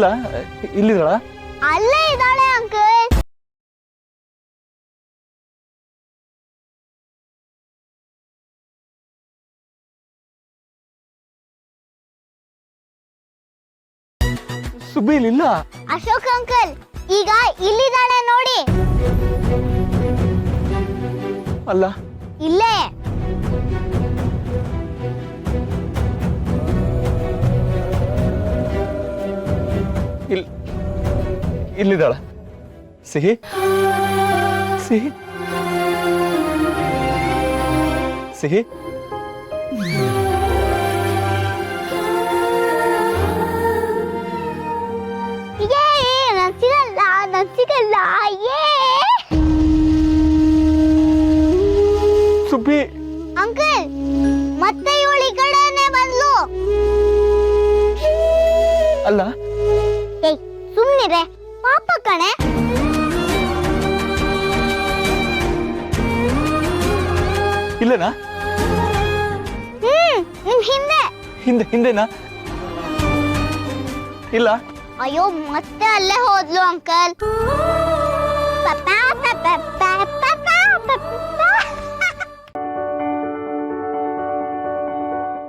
ಇಲ್ಲ ಇಲ್ಲಿದಳ ಅಲ್ಲೇ ಇದ್ದಾಳೆ ಅಂಕಲ್. ಸುಬ್ಬಿ ಇಲ್ಲ. ಅಶೋಕ್ ಅಂಕಲ್ ಈಗ ಇಲ್ಲಿದ್ದಾಳೆ ನೋಡಿ. ಅಲ್ಲ ಇಲ್ಲೇ. ಇಲ್ಲಿದ್ದಾಳ. ಸಿಹಿ ಸಿಹಿ ಸಿಹಿ ಸಿಗಲ್ಲ ಸುಬ್ಬಿ. ಅಂಕಲ್ ಮತ್ತೆ ಇವಳು ಈ ಕಡೆನೆ ಬಂದ್ಲು. ಅಲ್ಲ ಏಯ್ ಸುಮ್ನಿರೆ, ಪಾಪ ಕಣೆ. ಇಲ್ಲನಾ? ನಿಮ್ ಹಿಂದೆ. ಹಿಂದೆನಾ? ಇಲ್ಲ. ಅಯ್ಯೋ ಮತ್ತೆ ಅಲ್ಲೇ ಹೋದ್ಲು ಅಂಕಲ್.